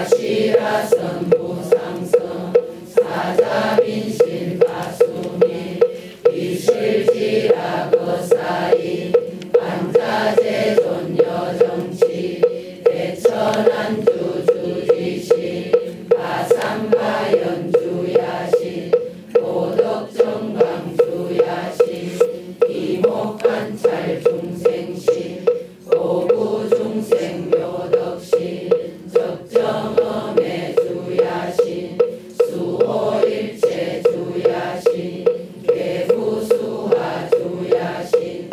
아시라선 부상선 사자빈실 가수미 이실지라 거사이 반자재존 여정치 대천안 주주지시 가삼가연 주야시 도덕정강 주야시 이목관찰 중생시 오구중생 묘덕시 적정엄의 주야시 수호일체 주야시 개부수화 주야시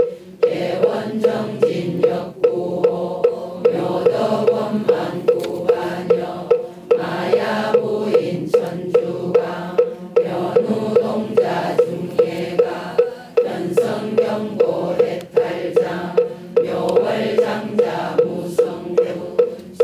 대원정진역구호 묘덕원만 구반여 마야부인 천주가 변우동자 중예가 변성경고 해탈자 묘월장자 무성구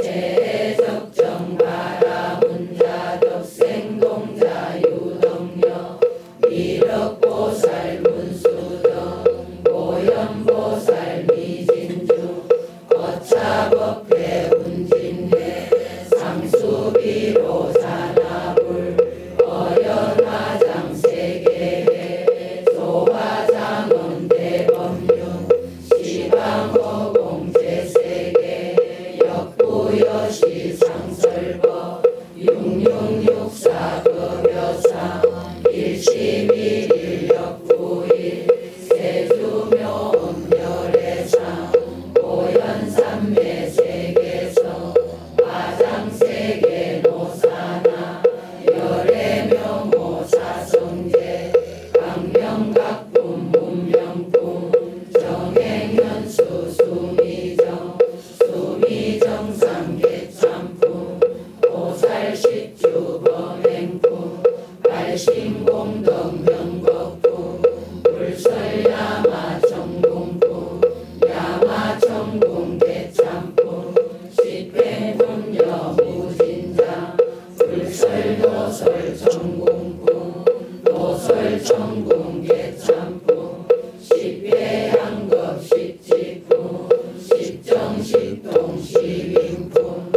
세적정 바라문자 덕생동자 유덕녀 미륵보살 문수덕 고연보살 미진주 거차법회 운진회 상수비로 산하불 어연화장 세계회 소화장원 대법륜 시방허공 제세계 역부여시 상설법 6664 급여상 111 역부일 세주묘음 열애상 고연삼매 세계성 화장세계 노사나 열애명호 사성제 강명각품 문명품 정행현수 수미정 수미정상 개참품 오살식주 범행품 발심공덕 명거품 불설야마 정공품 야마정공 개참품 식배문여 무진자 불설노설 정공품 노설정공 개참품 식배양겁 식지품 식정식동 시윈품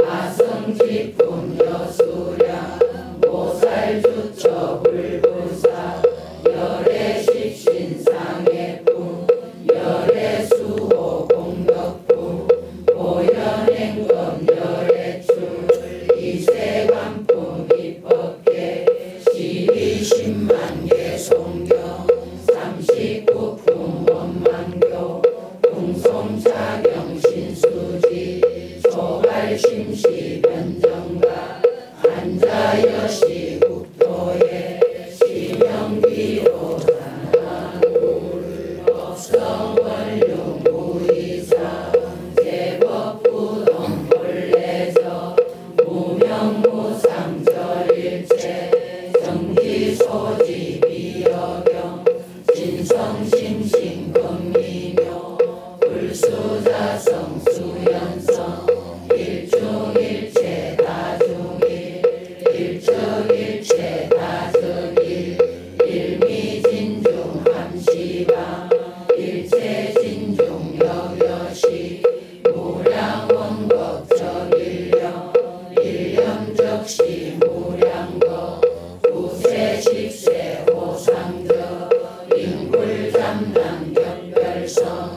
아성지품 여수량 모살주처 불부사 열애식신상해품 열애수호 공덕품 고연행검 열애출 이세관품 입법계 시리십만개 송경 39품 원만교 동송차경 신수지 초발심시 변정가 한자여시 국토에 시명기로 산하물 법성원룡 무이사 제법부동 본래저 무명무상절일체 정기소지 비여경 진성심신 금미묘 불수자성 수연성 일중일체 다중일 일적일체 다적일 일미진중 함시방 일체진중 여여시 무량원법 적일령 일념적시 무량거 구세식세 호상적 인굴잠난 격별성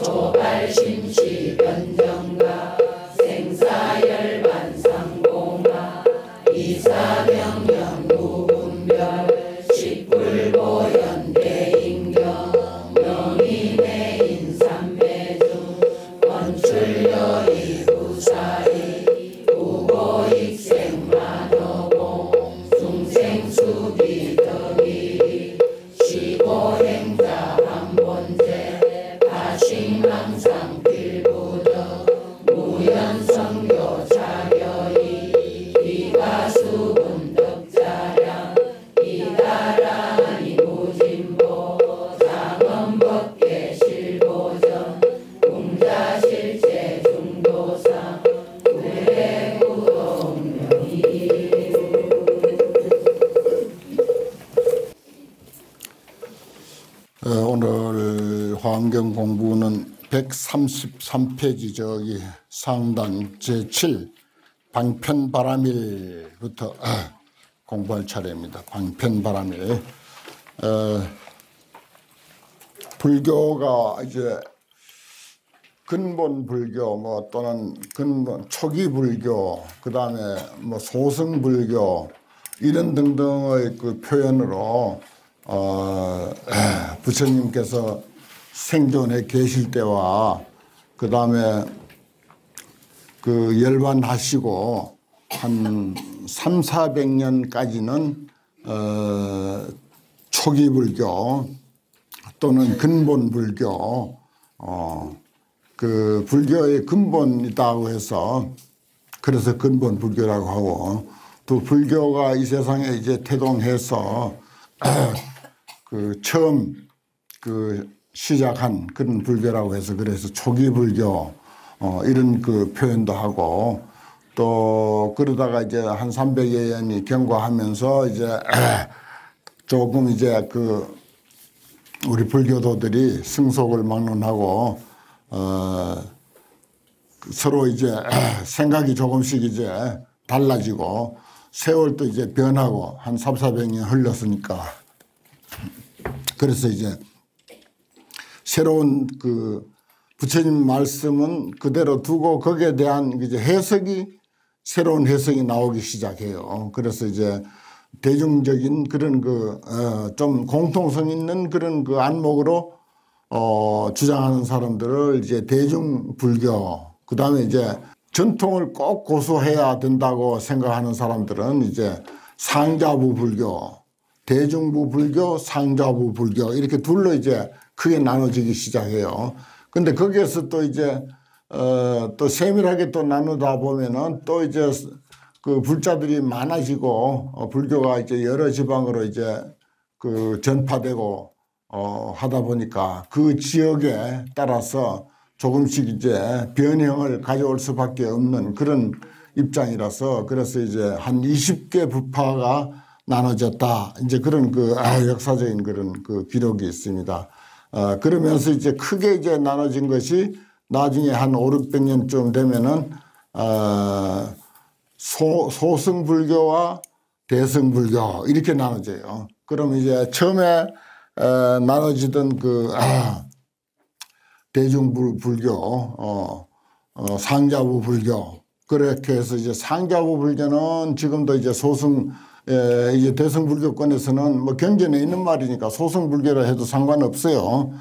소발심시 변정가 생사열반 상공하 이사명령 무분별 식불보연 대인경 명인의 인삼매중 원출여의 부사의 우고익생 만호공 중생수비 덕이 시고행자 한본제 파식망상 필부덕 무연성교 자려이 이가수분 덕자량 이다라니 무진보 장엄법계 실보전 공자실제 중도상 구례구동명이 오늘 환경 공부는 133페이지 저기 상단 제7 방편바라밀부터 공부할 차례입니다. 방편바라밀. 불교가 이제 근본 불교 뭐 또는 근본 초기 불교, 그다음에 뭐 소승 불교 이런 등등의 그 표현으로 부처님께서 생존해 계실 때와 그다음에 그 열반하시고 한 300~400년까지는 초기 불교 또는 근본 불교, 그 불교의 근본이라고 해서 그래서 근본 불교라고 하고, 또 불교가 이 세상에 이제 태동해서 그 처음 그 시작한 그런 불교라고 해서 그래서 초기 불교 이런 그 표현도 하고, 또 그러다가 이제 한 300여 년이 경과하면서 이제 조금 이제 그 우리 불교도들이 승속을 막론하고 서로 이제 생각이 조금씩 이제 달라지고 세월도 이제 변하고 한 300~400년 흘렀으니까, 그래서 이제 새로운 그 부처님 말씀은 그대로 두고 거기에 대한 이제 해석이, 새로운 해석이 나오기 시작해요. 그래서 이제 대중적인 그런 그 좀 공통성 있는 그런 그 안목으로 주장하는 사람들을 이제 대중 불교, 그다음에 이제 전통을 꼭 고수해야 된다고 생각하는 사람들은 이제 상자부 불교, 대중부 불교, 상자부 불교 이렇게 둘로 이제 크게 나눠지기 시작해요. 근데 거기에서 또 이제 또 세밀하게 또 나누다 보면은 또 이제 그 불자들이 많아지고 불교가 이제 여러 지방으로 이제 그 전파되고 하다 보니까 그 지역에 따라서 조금씩 이제 변형을 가져올 수밖에 없는 그런 입장이라서, 그래서 이제 한 20개 부파가 나눠졌다, 이제 그런 그 역사적인 그런 그 기록이 있습니다. 그러면서 이제 크게 이제 나눠진 것이 나중에 한 500~600년쯤 되면은 소승불교와 대승불교 이렇게 나눠져요. 그럼 이제 처음에 나눠지던 그 대중불교, 상자부 불교, 그렇게 해서 이제 상자부 불교는 지금도 이제 이제 대승불교권에서는 뭐 경전에 있는 말이니까 소승불교라 해도 상관없어요.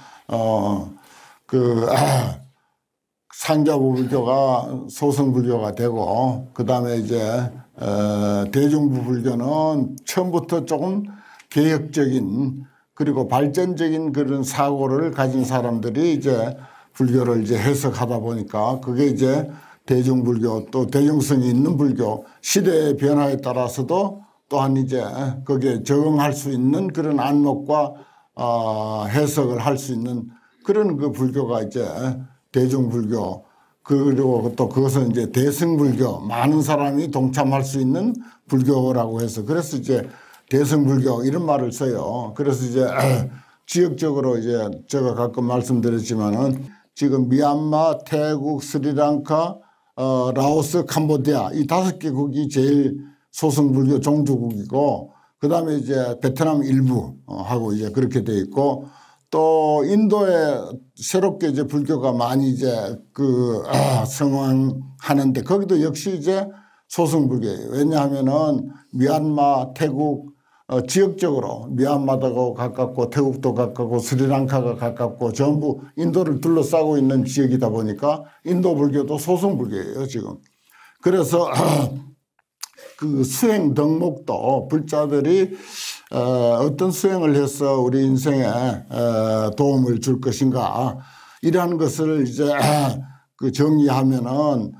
상자부 불교가 소승불교가 되고, 그 다음에 이제 대중부 불교는 처음부터 조금 개혁적인 그리고 발전적인 그런 사고를 가진 사람들이 이제 불교를 이제 해석하다 보니까 그게 이제 대중불교, 또 대중성이 있는 불교, 시대의 변화에 따라서도 또한 이제 거기에 적응할 수 있는 그런 안목과 해석을 할 수 있는 그런 그 불교가 이제 대중불교, 그리고 또 그것은 이제 대승불교, 많은 사람이 동참할 수 있는 불교라고 해서 그래서 이제 대승불교 이런 말을 써요. 그래서 이제 지역적으로 이제 제가 가끔 말씀드렸지만은 지금 미얀마, 태국, 스리랑카, 라오스, 캄보디아 이 5개국이 제일 소승불교 종주국이고, 그 다음에 이제 베트남 일부 하고 이제 그렇게 돼 있고, 또 인도에 새롭게 이제 불교가 많이 이제 그 성황하는데 거기도 역시 이제 소승불교예요. 왜냐하면은 미얀마, 태국 지역적으로 미얀마도 가깝고 태국도 가깝고 스리랑카가 가깝고 전부 인도를 둘러싸고 있는 지역이다 보니까 인도 불교도 소승불교예요 지금. 그래서 그 수행 덕목도 불자들이 어떤 수행을 해서 우리 인생에 도움을 줄 것인가, 이러한 것을 이제 그 정리하면은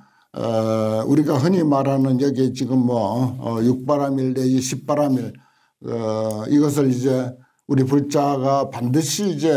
우리가 흔히 말하는 여기 지금 뭐 6바라밀 내지 10바라밀 이것을 이제 우리 불자가 반드시 이제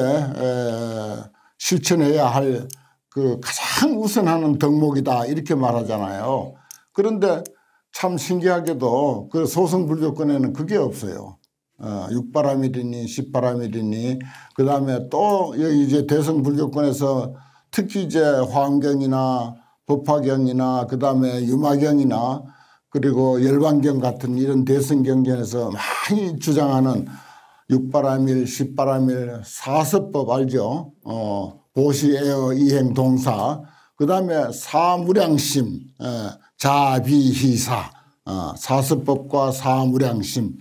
실천해야 할 그 가장 우선하는 덕목이다 이렇게 말하잖아요. 그런데 참 신기하게도 그 소승불교권에는 그게 없어요. 6바라밀이니 10바라밀이니 그 다음에 또 여기 이제 대승불교권에서 특히 이제 화엄경이나 법화경이나 그 다음에 유마경이나 그리고 열반경 같은 이런 대승경전에서 많이 주장하는 육바라밀, 십바라밀, 사서법 알죠? 보시에어 이행동사, 그 다음에 사무량심, 자비희사, 사서법과 사무량심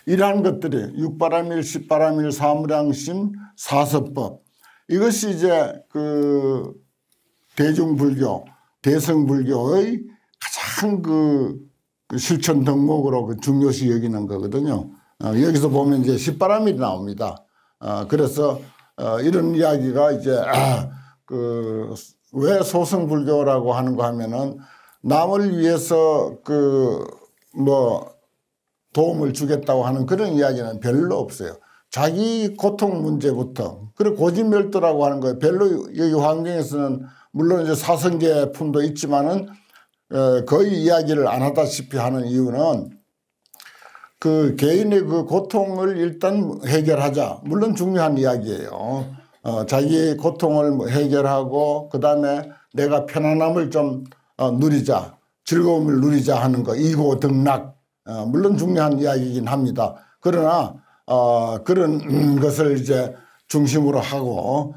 이러한 것들이 육바라밀, 십바라밀, 사무량심, 사서법 이것이 이제 그 대중불교, 대승불교의 가장 그 실천 덕목으로 그 중요시 여기는 거거든요. 여기서 보면 이제 십바라밀이 나옵니다. 그래서 이런 이야기가 이제 그 왜 소승불교라고 하는가 하면은 남을 위해서 그 뭐 도움을 주겠다고 하는 그런 이야기는 별로 없어요. 자기 고통 문제부터 그리고 고집멸도라고 하는 거예요. 별로 여기 환경에서는 물론 이제 사성계 품도 있지만은 거의 이야기를 안 하다시피 하는 이유는 그 개인의 그 고통을 일단 해결하자. 물론 중요한 이야기예요. 자기의 고통을 해결하고 그 다음에 내가 편안함을 좀 누리자. 즐거움을 누리자 하는 거. 이고등락. 물론 중요한 이야기이긴 합니다. 그러나 그런 것을 이제 중심으로 하고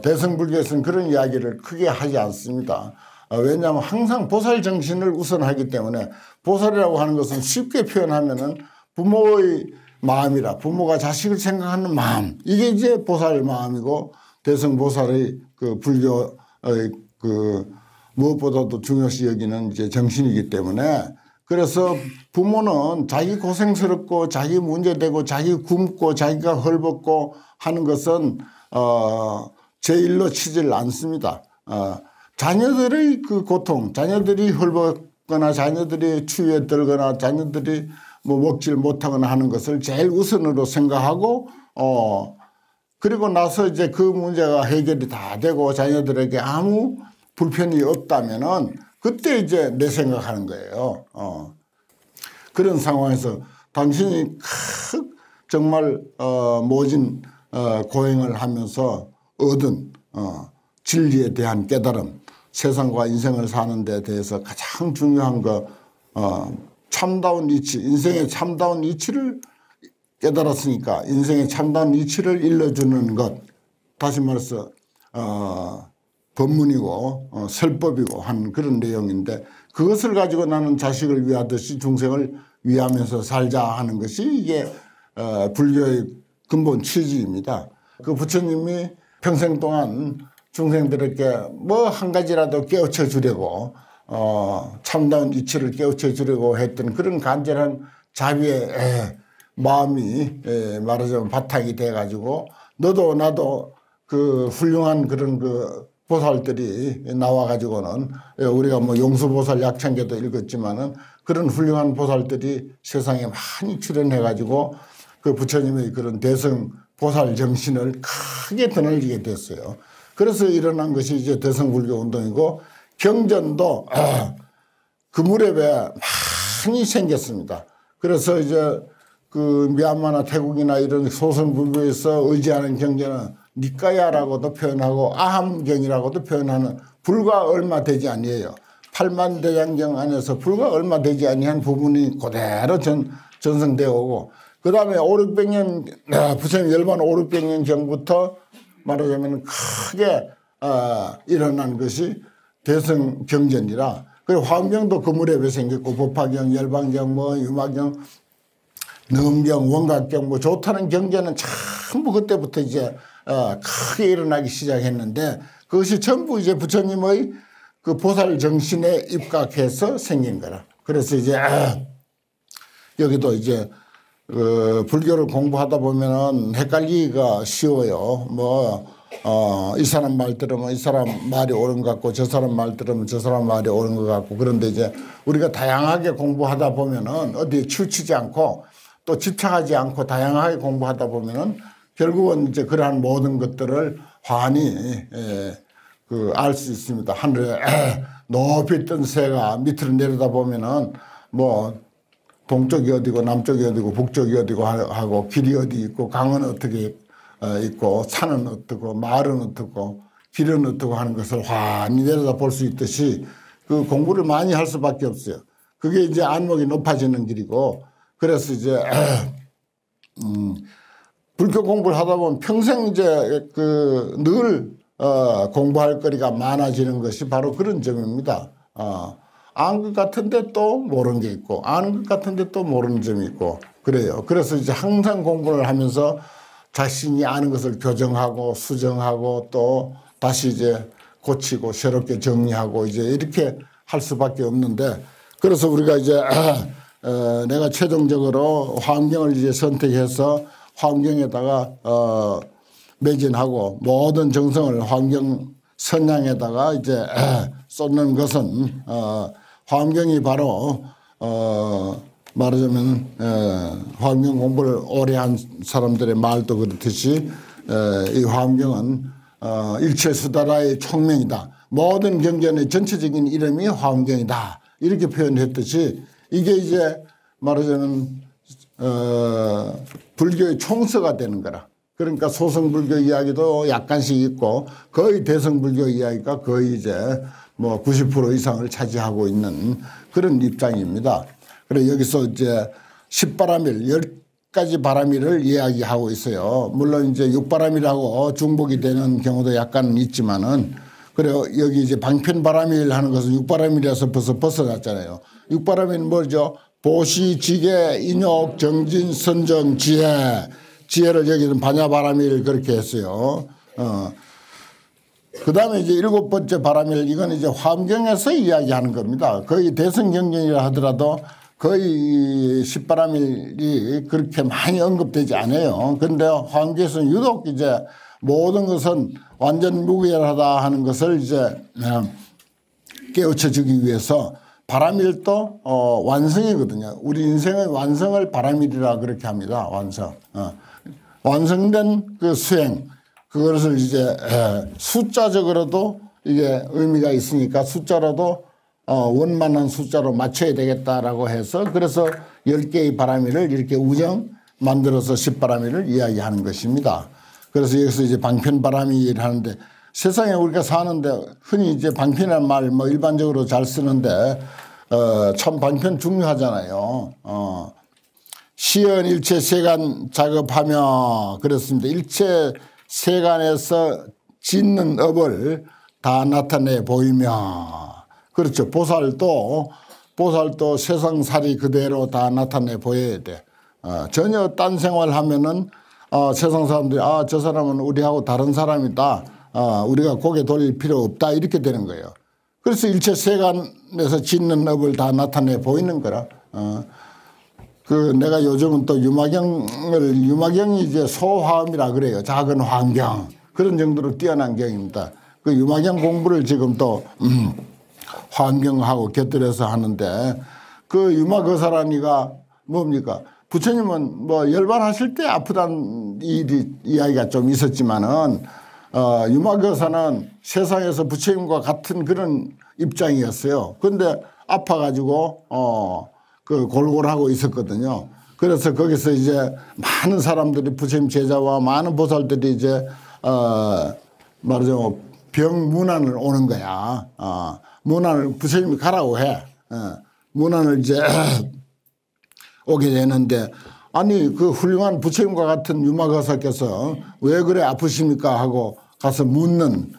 대승불교에서는 그런 이야기를 크게 하지 않습니다. 왜냐하면 항상 보살 정신을 우선하기 때문에 보살이라고 하는 것은 쉽게 표현하면은 부모의 마음이라 부모가 자식을 생각하는 마음 이게 이제 보살 마음이고 대승보살의 그 불교의 그 무엇보다도 중요시 여기는 이제 정신이기 때문에 그래서 부모는 자기 고생스럽고 자기 문제되고 자기 굶고 자기가 헐벗고 하는 것은 제 일로 치질 않습니다. 자녀들의 그 고통, 자녀들이 헐벗거나 자녀들이 추위에 들거나 자녀들이 뭐 먹질 못하거나 하는 것을 제일 우선으로 생각하고 그리고 나서 이제 그 문제가 해결이 다 되고 자녀들에게 아무 불편이 없다면은 그때 이제 내 생각하는 거예요. 그런 상황에서 당신이 정말 모진 고행을 하면서 얻은 진리에 대한 깨달음, 세상과 인생을 사는 데 대해서 가장 중요한 거 참다운 이치, 인생의 참다운 이치를 깨달았으니까 인생의 참다운 이치를 일러주는 것, 다시 말해서 법문이고 설법이고 한 그런 내용인데 그것을 가지고 나는 자식을 위하듯이 중생을 위하면서 살자 하는 것이 이게 불교의 근본 취지입니다. 그 부처님이 평생 동안 중생들에게 뭐 한 가지라도 깨우쳐 주려고 참다운 이치를 깨우쳐 주려고 했던 그런 간절한 자비의 마음이 말하자면 바탕이 돼 가지고 너도 나도 그 훌륭한 그런 그 보살들이 나와 가지고는 우리가 뭐 용수보살 약창계도 읽었지만은 그런 훌륭한 보살들이 세상에 많이 출연해 가지고 그 부처님의 그런 대승 보살 정신을 크게 드날리게 됐어요. 그래서 일어난 것이 이제 대승불교 운동이고 경전도 그 무렵에 많이 생겼습니다. 그래서 이제 그 미얀마나 태국이나 이런 소승불교에서 의지하는 경전은 니까야라고도 표현하고 아함경이라고도 표현하는 불과 얼마 되지 아니에요. 팔만대장경 안에서 불과 얼마 되지 아니한 부분이 그대로 전승되어 오고 그 다음에 500~600년 부처님 열반 500~600년 전부터 말하자면 크게 일어난 것이 대승경전이라 그리고 화엄경도 그 무렵에 생겼고 법화경, 열반경, 뭐 유마경, 능엄경, 원각경 뭐 좋다는 경전은 전부 그때부터 이제 크게 일어나기 시작했는데 그것이 전부 이제 부처님의 그 보살 정신에 입각해서 생긴 거라. 그래서 이제 여기도 이제 불교를 공부하다 보면은 헷갈리기가 쉬워요. 뭐 이 사람 말 들으면 이 사람 말이 옳은 것 같고 저 사람 말 들으면 저 사람 말이 옳은 것 같고 그런데 이제 우리가 다양하게 공부하다 보면은 어디에 치우치지 않고 또 집착하지 않고 다양하게 공부하다 보면은 결국은 이제 그러한 모든 것들을 환히 알 수 있습니다. 하늘에 높이 뜬 새가 밑으로 내려다 보면은 뭐 동쪽이 어디고 남쪽이 어디고 북쪽이 어디고 하고 길이 어디 있고 강은 어떻게 있고 산은 어떻고 마을은 어떻고 길은 어떻고 하는 것을 환히 내려다 볼 수 있듯이 그 공부를 많이 할 수밖에 없어요. 그게 이제 안목이 높아지는 길이고 그래서 이제 불교 공부를 하다 보면 평생 이제 늘 공부할 거리가 많아지는 것이 바로 그런 점입니다. 아는 것 같은데 또 모르는 게 있고 아는 것 같은데 또 모르는 점이 있고 그래요. 그래서 이제 항상 공부를 하면서 자신이 아는 것을 교정하고 수정하고 또 다시 이제 고치고 새롭게 정리하고 이제 이렇게 할 수밖에 없는데 그래서 우리가 이제 내가 최종적으로 화엄경을 이제 선택해서 화엄경에다가 매진하고 모든 정성을 화엄경 선양에다가 이제 쏟는 것은 화엄경이 바로 말하자면 화엄경 공부를 오래 한 사람들의 말도 그렇듯이 이 화엄경은 일체수다라의 총명이다. 모든 경전의 전체적인 이름이 화엄경이다. 이렇게 표현했듯이 이게 이제 말하자면 불교의 총서가 되는 거라. 그러니까 소성불교 이야기도 약간씩 있고 거의 대성불교 이야기가 거의 이제 뭐 90% 이상을 차지하고 있는 그런 입장입니다. 그래 여기서 이제 10바람일 10가지 바람일을 이야기하고 있어요. 물론 이제 6바람일하고 중복이 되는 경우도 약간 있지만은 그래요. 여기 이제 방편바람일 하는 것은 6바람일에서 벌써 벗어났잖아요. 6바람일은 뭐죠? 보시, 지계, 인욕, 정진, 선정, 지혜. 지혜를 여기는 반야바람일 그렇게 했어요. 그 다음에 이제 7번째 바람일 이건 이제 화엄경에서 이야기하는 겁니다. 거의 대성경전이라 하더라도 거의 10바람일이 그렇게 많이 언급되지 않아요. 그런데 화엄경에서는 유독 이제 모든 것은 완전 무결하다 하는 것을 이제 깨우쳐 주기 위해서 바람일도 완성이거든요. 우리 인생의 완성을 바람일이라 그렇게 합니다. 완성. 완성된 그 수행 그것을 이제 숫자적으로도 이게 의미가 있으니까 숫자로도 원만한 숫자로 맞춰야 되겠다라고 해서 그래서 10개의 바람일을 이렇게 우정 만들어서 10바람일을 이야기하는 것입니다. 그래서 여기서 이제 방편바람일 하는데 세상에 우리가 사는데 흔히 이제 방편이라는 말 뭐 일반적으로 잘 쓰는데 참 방편 중요하잖아요. 시연 일체 세간 작업하며 그렇습니다. 일체 세간에서 짓는 업을 다 나타내 보이며 그렇죠. 보살도 세상살이 그대로 다 나타내 보여야 돼. 전혀 딴 생활하면은 세상 사람들이 저 사람은 우리하고 다른 사람이다. 우리가 고개 돌릴 필요 없다. 이렇게 되는 거예요. 그래서 일체 세간에서 짓는 업을 다 나타내 보이는 거라. 내가 요즘은 또 유마경이 이제 소화음이라 그래요. 작은 화엄경. 그런 정도로 뛰어난 경입니다. 그 유마경 공부를 지금 또 화엄경하고 곁들여서 하는데 그 유마거사라니가 뭡니까? 부처님은 뭐 열반하실 때 아프다는 이야기가 좀 있었지만은 유마거사는 세상에서 부처님과 같은 그런 입장이었어요. 그런데 아파가지고 그 골골하고 있었거든요. 그래서 거기서 이제 많은 사람들이 부처님 제자와 많은 보살들이 이제 말하자면 병문안을 오는 거야. 문안을 부처님이 가라고 해. 문안을 이제 오게 되는데 아니 그 훌륭한 부처님과 같은 유마거사께서 왜 그래 아프십니까 하고 가서 묻는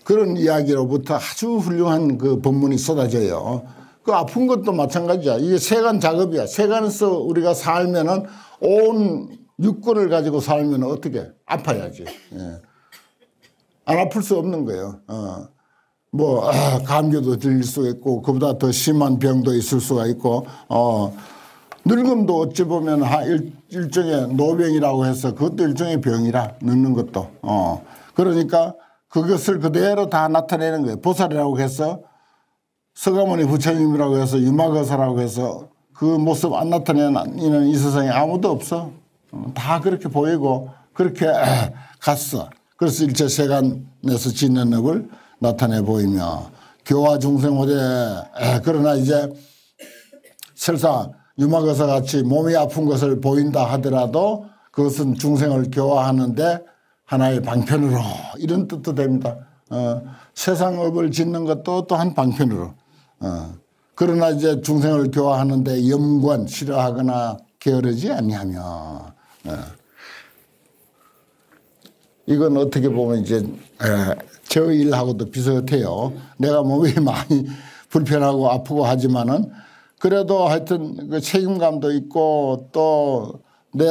그런 이야기로부터 아주 훌륭한 그 법문이 쏟아져요. 그 아픈 것도 마찬가지야. 이게 세간 작업이야. 세간에서 우리가 살면은 온 육군을 가지고 살면 어떻게 아파야지. 안 아플 수 없는 거예요. 감기도 들릴 수 있고 그보다 더 심한 병도 있을 수가 있고 늙음도 어찌 보면 일종의 노병이라고 해서 그것도 일종의 병이라 늙는 것도. 그러니까 그것을 그대로 다 나타내는 거예요. 보살이라고 해서 서가모니 부처님이라고 해서 유마거사라고 해서 그 모습 안 나타내는 이 세상에 아무도 없어. 다 그렇게 보이고 그렇게 갔어. 그래서 일체 세간에서 짓는 업을 나타내 보이며 교화 중생호대 그러나 이제 설사 유마거사 같이 몸이 아픈 것을 보인다 하더라도 그것은 중생을 교화하는데 하나의 방편으로 이런 뜻도 됩니다. 세상업을 짓는 것도 또한 방편으로 그러나 이제 중생을 교화하는데 염관 싫어하거나 게으르지 아니하며 이건 어떻게 보면 이제 저 일하고도 비슷해요. 내가 몸이 많이 불편하고 아프고 하지만은 그래도 하여튼 그 책임감도 있고 또 내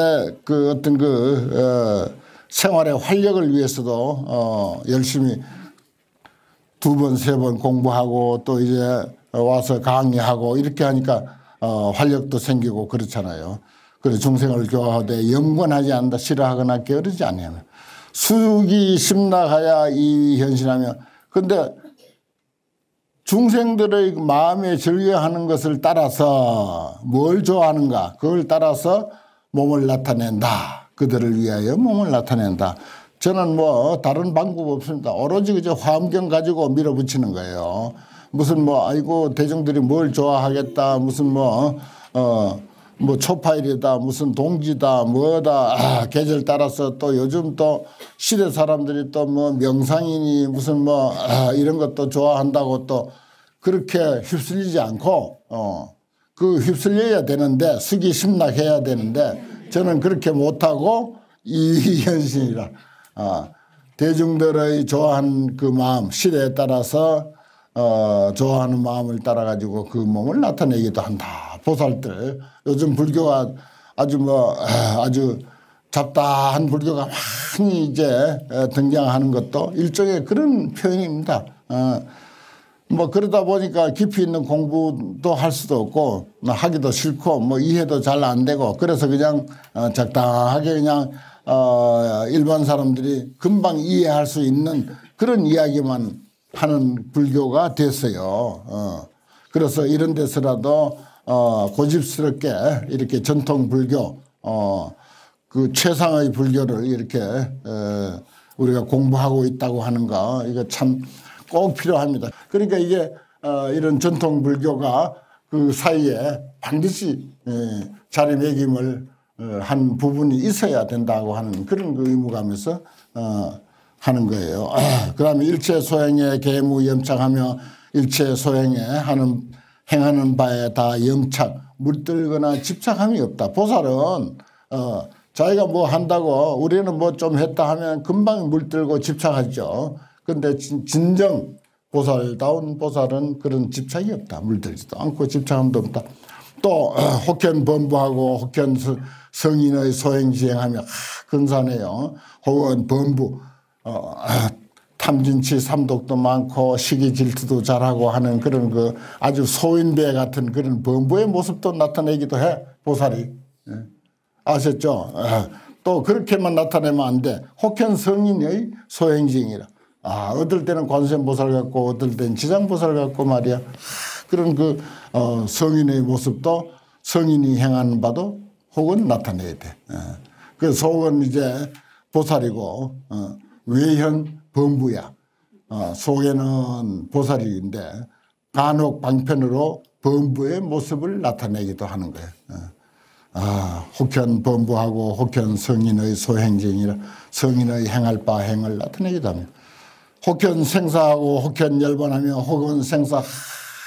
그 어떤 그 생활의 활력을 위해서도 열심히 2번, 3번 공부하고 또 이제 와서 강의하고 이렇게 하니까 활력도 생기고 그렇잖아요. 그래서 중생을 교화하되 염관하지 않는다 싫어하거나 게으르지 아니하며 수기 심락하야 이 현신하며 근데 중생들의 마음에 즐겨하는 것을 따라서 뭘 좋아하는가 그걸 따라서 몸을 나타낸다. 그들을 위하여 몸을 나타낸다. 저는 뭐 다른 방법 없습니다. 오로지 그저 화엄경 가지고 밀어붙이는 거예요. 무슨 뭐 아이고 대중들이 뭘 좋아하겠다 무슨 뭐 초파일이다 무슨 동지다 뭐다 계절 따라서 또 요즘 또 시대 사람들이 또 뭐 명상이니 무슨 뭐 이런 것도 좋아한다고 또 그렇게 휩쓸리지 않고 그 휩쓸려야 되는데 수기심락해야 되는데 저는 그렇게 못하고 이현신이라 대중들의 좋아하는 그 마음 시대에 따라서 좋아하는 마음을 따라 가지고 그 몸을 나타내기도 한다. 보살들 요즘 불교가 아주 잡다한 불교가 많이 이제 등장하는 것도 일종의 그런 표현입니다. 뭐 그러다 보니까 깊이 있는 공부도 할 수도 없고 하기도 싫고 뭐 이해도 잘 안 되고 그래서 그냥 적당하게 그냥 일반 사람들이 금방 이해할 수 있는 그런 이야기만 하는 불교가 됐어요. 그래서 이런 데서라도 고집스럽게 이렇게 전통 불교 그 최상의 불교를 이렇게 우리가 공부하고 있다고 하는 거 이거 참 꼭 필요합니다. 그러니까 이게 이런 전통 불교가 그 사이에 반드시 자리매김을 한 부분이 있어야 된다고 하는 그런 그 의무감에서 하는 거예요. 그다음에 일체 소행에 계무 염착하며 일체 소행에 행하는 바에 다 염착 물들거나 집착함이 없다. 보살은 자기가 뭐 한다고 우리는 뭐 좀 했다 하면 금방 물들고 집착하죠. 그런데 진정 보살다운 보살은 그런 집착이 없다. 물들지도 않고 집착함도 없다. 또 혹현 범부하고 혹현 성인의 소행지행하며 근사하네요. 혹은 범부 탐진치 삼독도 많고 시기 질투도 잘하고 하는 그런 그 아주 소인배 같은 그런 범부의 모습도 나타내기도 해. 보살이. 아셨죠? 또 그렇게만 나타내면 안 돼. 혹현 성인의 소행지행이라. 어떨 때는 관세음보살 같고 어떨 때는 지장보살 같고 말이야. 그런 그 성인의 모습도 성인이 행하는 바도 혹은 나타내야 돼. 그 속은 이제 보살이고 외현 범부야. 속에는 보살인데 간혹 방편으로 범부의 모습을 나타내기도 하는 거예요. 혹현 범부하고 혹현 성인의 소행쟁이라 성인의 행할 바 행을 나타내기도 합니다. 혹현 생사하고 혹현 열반하며 혹은 생사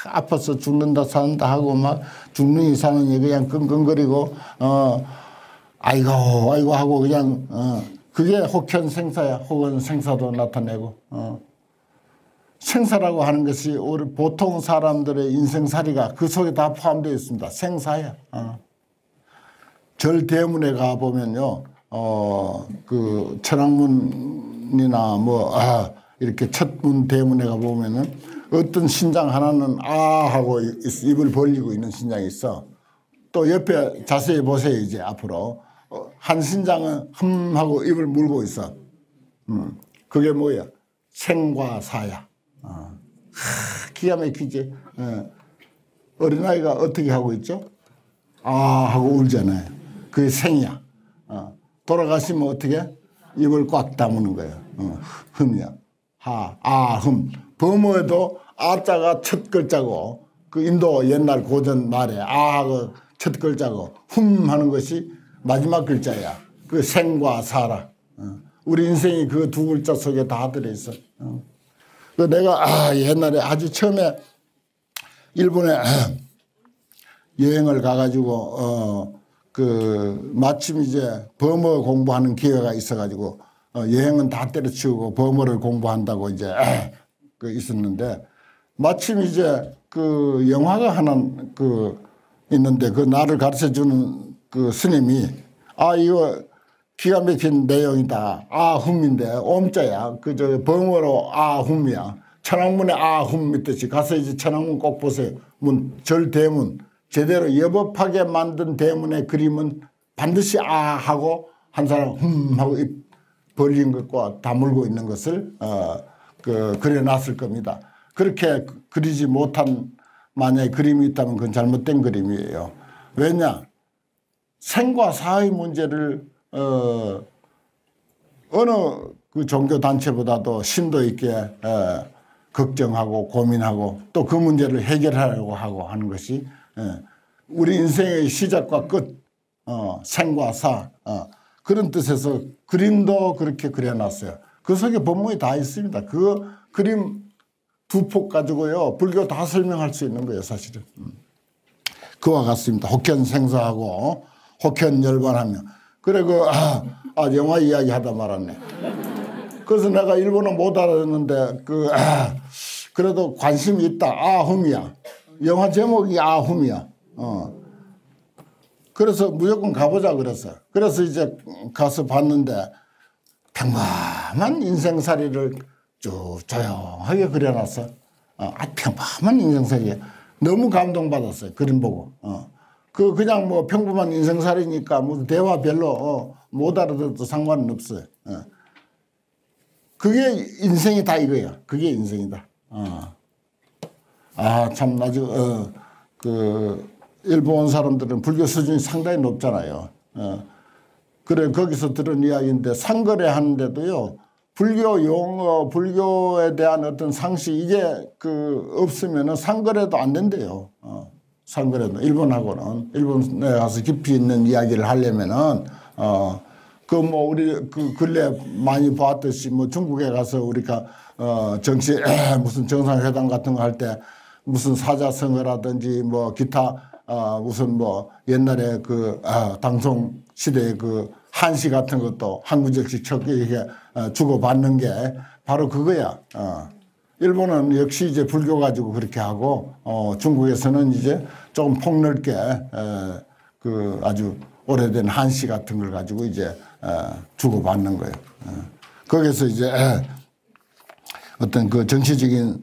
아파서 죽는다 산다 하고 막 죽는 이상은 그냥 끙끙거리고 아이고 하고 그냥 그게 혹현 생사야. 혹은 생사도 나타내고 생사라고 하는 것이 우리 보통 사람들의 인생살이가 그 속에 다 포함되어 있습니다. 생사야. 절대문에 가보면요 그 천왕문이나 뭐 이렇게 첫 문 대문에 가보면은 어떤 신장 하나는 하고 입을 벌리고 있는 신장이 있어. 또 옆에 자세히 보세요. 이제 앞으로 한 신장은 하고 입을 물고 있어. 그게 뭐야? 생과 사야. 기가 막히지. 어린아이가 어떻게 하고 있죠? 하고 울잖아요. 그게 생이야. 돌아가시면 어떻게? 입을 꽉 다무는 거예요. 흠이야. 흠. 범어에도 아자가 첫 글자고 그 인도 옛날 고전 말에 하고 첫 글자고 흠 하는 것이 마지막 글자야. 그 생과 사라. 우리 인생이 그 두 글자 속에 다 들어있어. 그 내가 옛날에 아주 처음에 일본에 여행을 가가지고 마침 이제 범어 공부하는 기회가 있어가지고 여행은 다 때려치우고 범어를 공부한다고 이제 있었는데 마침 이제 그 영화가 하나 있는데 그 나를 가르쳐주는 그 스님이 이거 기가 막힌 내용이다. 아훔인데 옴자야. 그저 범어로 아훔이야. 천왕문의 아훔 밑듯이 가서 이제 천왕문 꼭 보세요. 절 대문 제대로 여법하게 만든 대문의 그림은 반드시 하고 한 사람 하고 입 벌린 것과 다물고 있는 것을 그려놨을 겁니다. 그렇게 그리지 못한 만약에 그림이 있다면 그건 잘못된 그림이에요. 왜냐? 생과 사의 문제를 어느 그 종교 단체보다도 심도 있게 걱정하고 고민하고 또 그 문제를 해결하려고 하고 하는 것이 우리 인생의 시작과 끝, 생과 사 그런 뜻에서 그림도 그렇게 그려놨어요. 그 속에 법문이 다 있습니다. 그 그림 두 폭 가지고요 불교 다 설명할 수 있는 거예요 사실은. 그와 같습니다. 혹현생사하고 혹현열반하며 그래 영화 이야기 하다 말았네. 그래서 내가 일본어 못 알아듣는데 그래도 관심이 있다. 아훔이야. 영화 제목이 아훔이야. 그래서 무조건 가보자 그랬어요. 그래서 이제 가서 봤는데 평범한 인생살이를 쭉 조용하게 그려놨어. 평범한 인생살이 너무 감동받았어요. 그림 보고. 그냥 뭐 평범한 인생살이니까 뭐 대화 별로 못 알아들어도 상관은 없어요. 그게 인생이 다 이거야. 그게 인생이다. 참 아주 일본 사람들은 불교 수준이 상당히 높잖아요. 그래 거기서 들은 이야기인데 상거래 하는데도요 불교 용어 불교에 대한 어떤 상식 이게 없으면은 상거래도 안 된대요. 상거래도 일본하고는 일본에 가서 깊이 있는 이야기를 하려면은 뭐 우리 근래 많이 봤듯이 뭐 중국에 가서 우리가 무슨 정상회담 같은 거 할 때 무슨 사자성어라든지 뭐 기타 무슨 뭐 옛날에 당송 시대의 한시 같은 것도 한구절씩 이렇게 주고받는 게 바로 그거야. 일본은 역시 이제 불교 가지고 그렇게 하고 중국에서는 이제 조금 폭넓게 아주 오래된 한시 같은 걸 가지고 이제 주고받는 거예요. 거기서 이제 어떤 정치적인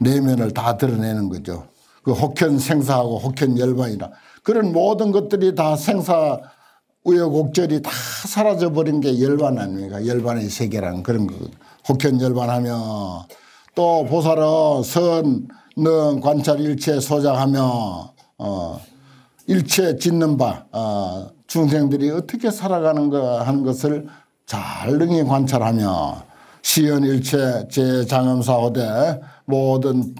내면을 다 드러내는 거죠. 혹현생사하고 혹현열반이라 그런 모든 것들이 다 생사 우여곡절이 다 사라져버린 게 열반 아닙니까? 열반의 세계라는 그런 거. 혹현열반하며 또 보살은 선, 능, 관찰, 일체 소장하며 일체 짓는 바 중생들이 어떻게 살아가는가 하는 것을 잘 능히 관찰하며 시연 일체 제장엄사호대 모든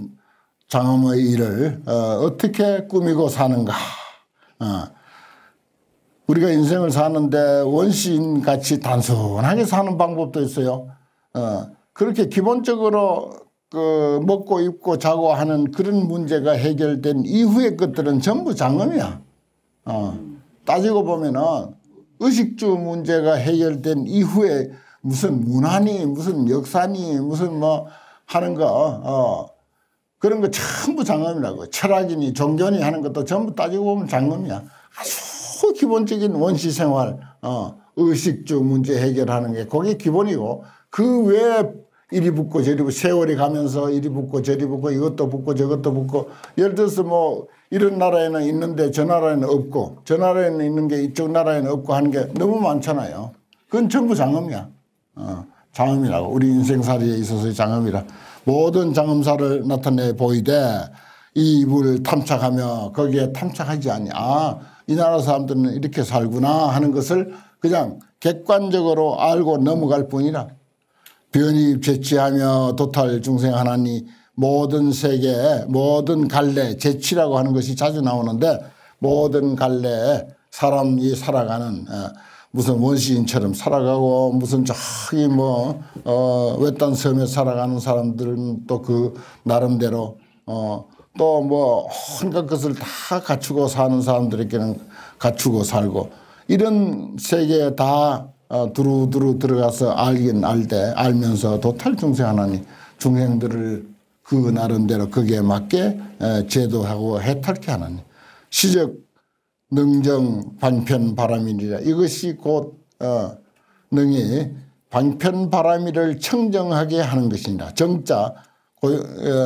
장엄의 일을 어떻게 꾸미고 사는가. 우리가 인생을 사는데 원시인같이 단순하게 사는 방법도 있어요. 그렇게 기본적으로 먹고 입고 자고 하는 그런 문제가 해결된 이후의 것들은 전부 장엄이야. 따지고 보면은 의식주 문제가 해결된 이후에 무슨 문화니 무슨 역사니 무슨 뭐 하는 거 그런 거 전부 장엄이라고. 철학이니 종교니 하는 것도 전부 따지고 보면 장엄이야. 아주 기본적인 원시생활 의식주 문제 해결하는 게 그게 기본이고 그 외에 이리 붙고 저리 붙고 세월이 가면서 이리 붙고 저리 붙고 이것도 붙고 저것도 붙고 예를 들어서 뭐 이런 나라에는 있는데 저 나라에는 없고 저 나라에는 있는 게 이쪽 나라에는 없고 하는 게 너무 많잖아요. 그건 전부 장엄이야. 장엄이라고. 우리 인생살이에 있어서의 장엄이라. 모든 장엄사를 나타내 보이되 이 입을 탐착하며 거기에 탐착하지 않니. 이 나라 사람들은 이렇게 살구나 하는 것을 그냥 객관적으로 알고 넘어갈 뿐이라. 변이 재치하며 도탈 중생 하나니 모든 세계 모든 갈래 재치라고 하는 것이 자주 나오는데 모든 갈래에 사람이 살아가는 무슨 원시인처럼 살아가고 무슨 저기 외딴 섬에 살아가는 사람들은 또 그 나름대로 또 뭐 온갖 것을 다 갖추고 사는 사람들에게는 갖추고 살고 이런 세계에 다 두루두루 들어가서 알긴 알되 알면서 도탈 중생 하나님 중생들을 그 나름대로 거기에 맞게 제도하고 해탈케 하나님 시적 능정 방편바람이니라 이것이 곧 능히 방편바람이를 청정하게 하는 것이니라. 정자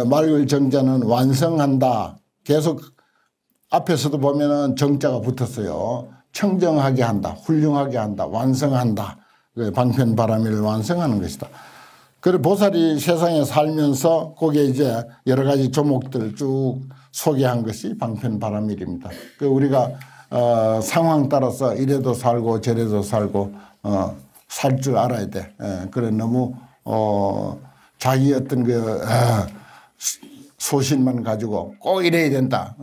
맑을 정자는 완성한다. 계속 앞에서도 보면은 정자가 붙었어요. 청정하게 한다. 훌륭하게 한다. 완성한다. 방편바람이를 완성하는 것이다. 그리고 보살이 세상에 살면서 거기에 이제 여러 가지 조목들 쭉 소개한 것이 방편바람일입니다. 우리가 상황 따라서 이래도 살고 저래도 살고 살 줄 알아야 돼. 그래 너무 자기 어떤 소신만 가지고 꼭 이래야 된다.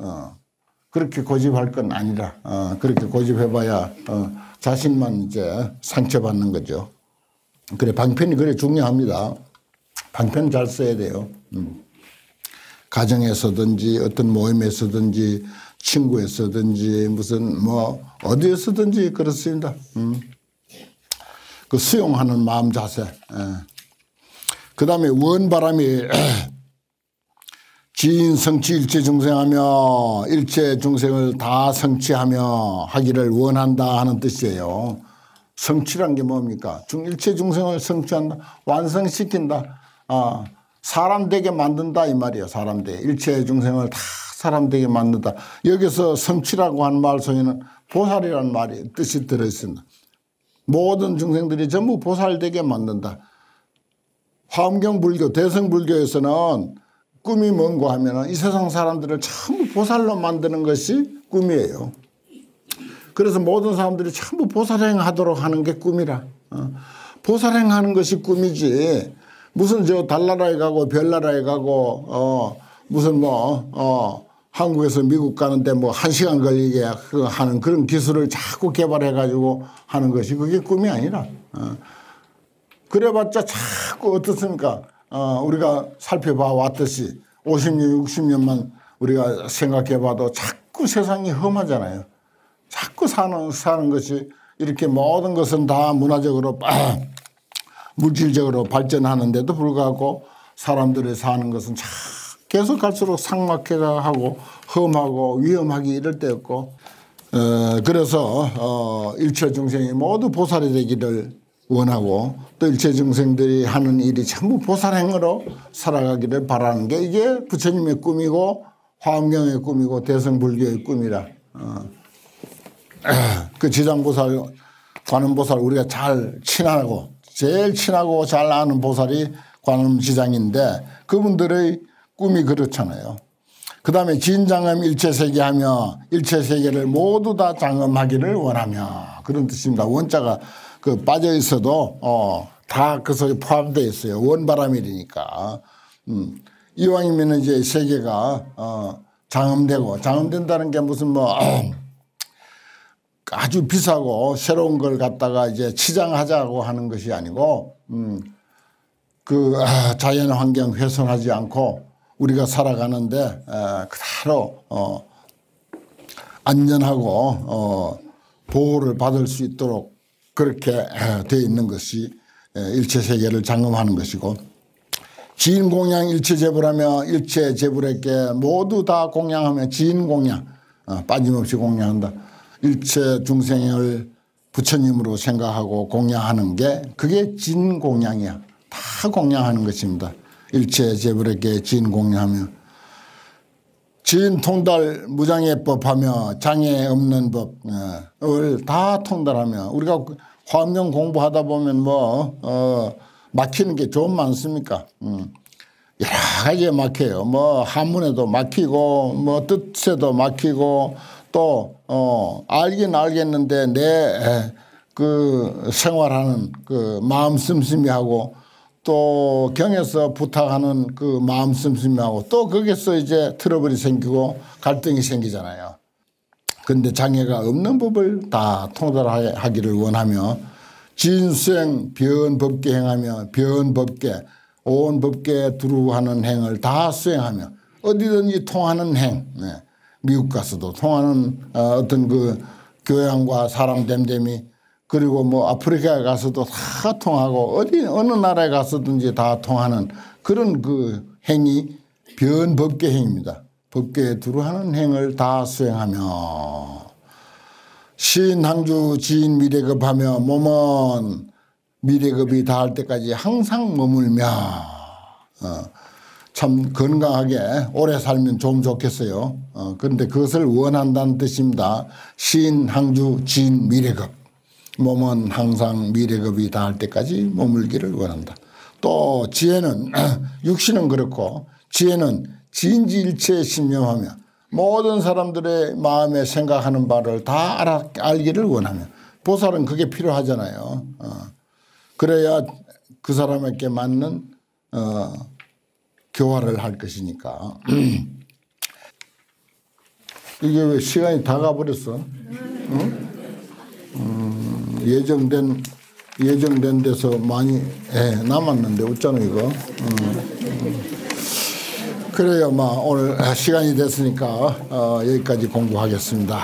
그렇게 고집할 건 아니라 그렇게 고집해봐야 자신만 이제 상처받는 거죠. 그래 방편이 그래 중요합니다. 방편 잘 써야 돼요. 가정에서든지 어떤 모임에서든지 친구에서든지 무슨 뭐 어디에서든지 그렇습니다. 그 수용하는 마음 자세. 그 다음에 원바람이 지인 성취 일체 중생하며 일체 중생을 다 성취하며 하기를 원한다 하는 뜻이에요. 성취란 게 뭡니까? 일체 중생을 성취한다. 완성시킨다. 사람 되게 만든다 이 말이에요. 사람 되게. 일체 중생을 다 사람 되게 만든다. 여기서 성취라고 하는 말 속에는 보살이라는 말이 뜻이 들어있습니다. 모든 중생들이 전부 보살되게 만든다. 화엄경 불교, 대성 불교에서는 꿈이 뭔고 하면은 이 세상 사람들을 전부 보살로 만드는 것이 꿈이에요. 그래서 모든 사람들이 전부 보살행 하도록 하는 게 꿈이라. 보살행 하는 것이 꿈이지. 무슨 저 달나라에 가고 별나라에 가고 무슨 한국에서 미국 가는데 뭐 1시간 걸리게 하는 그런 기술을 자꾸 개발해 가지고 하는 것이 그게 꿈이 아니라. 그래봤자 자꾸 어떻습니까? 우리가 살펴봐 왔듯이 50년 60년만 우리가 생각해 봐도 자꾸 세상이 험하잖아요. 자꾸 사는 것이 이렇게 모든 것은 다 문화적으로 물질적으로 발전하는데도 불구하고 사람들이 사는 것은 계속 갈수록 삭막해가고 험하고 위험하기 이럴 때였고 그래서 일체 중생이 모두 보살이 되기를 원하고 또 일체 중생들이 하는 일이 전부 보살행으로 살아가기를 바라는 게 이게 부처님의 꿈이고 화엄경의 꿈이고 대성불교의 꿈이라. 그 지장보살 관음보살 우리가 잘 친하고 제일 친하고 잘 아는 보살이 관음지장인데 그분들의 꿈이 그렇잖아요. 그 다음에 진장엄 일체세계하며 일체세계를 모두 다 장엄하기를 원하며 그런 뜻입니다. 원자가 빠져 있어도 다 그 속에 포함되어 있어요. 원바람일이니까. 이왕이면 이제 세계가 장엄되고 장엄된다는 게 무슨 아주 비싸고 새로운 걸 갖다가 이제 치장하자고 하는 것이 아니고 자연 환경 훼손하지 않고 우리가 살아가는데 그대로 안전하고 보호를 받을 수 있도록 그렇게 되어 있는 것이 일체 세계를 장엄하는 것이고 지인 공양 일체 제불하며 일체 제불에게 모두 다 공양하며 지인 공양 빠짐없이 공양한다. 일체 중생을 부처님으로 생각하고 공양하는 게 그게 진 공양이야. 다 공양하는 것입니다. 일체 제불에게 진 공양하며 지인 통달 무장애 법하며 장애 없는 법을 다 통달하며 우리가 화엄경 공부하다 보면 막히는 게 좀 많습니까? 여러 가지에 막혀요. 한문에도 막히고 뜻에도 막히고 또 알긴 알겠는데 내 생활하는 마음 씀씀이하고 또 경에서 부탁하는 마음 씀씀이하고 또 거기서 이제 트러블이 생기고 갈등이 생기잖아요. 그런데 장애가 없는 법을 다 통달하기를 원하며 진수행 변법계 행하며 변법계 온 법계 두루하는 행을 다 수행하며 어디든지 통하는 행. 네. 미국 가서도 통하는 어떤 그 교양과 사람 됨됨이, 그리고 뭐 아프리카에 가서도 다 통하고 어느 나라에 가서든지 다 통하는 그런 그 행이 변법계 행입니다. 법계에 두루하는 행을 다 수행하며 신항주 지인 미래급하며 몸은 미래급이 닿을 때까지 항상 머물며 참 건강하게 오래 살면 좀 좋겠어요. 그런데 그것을 원한다는 뜻입니다. 신항주 지인 미래급, 몸은 항상 미래급이 닿을 때까지 머물기를 원한다. 또 지혜는 육신은 그렇고 지혜는 진지일체에 신념하며 모든 사람들의 마음에 생각하는 바를 다 알기를 원하며, 보살은 그게 필요하잖아요. 그래야 그 사람에게 맞는 교화를 할 것이니까. 이게 왜 시간이 다 가버렸어? 응? 예정된 데서 많이 남았는데 어쩌노 이거. 그래요. 오늘 시간이 됐으니까 여기까지 공부하겠습니다.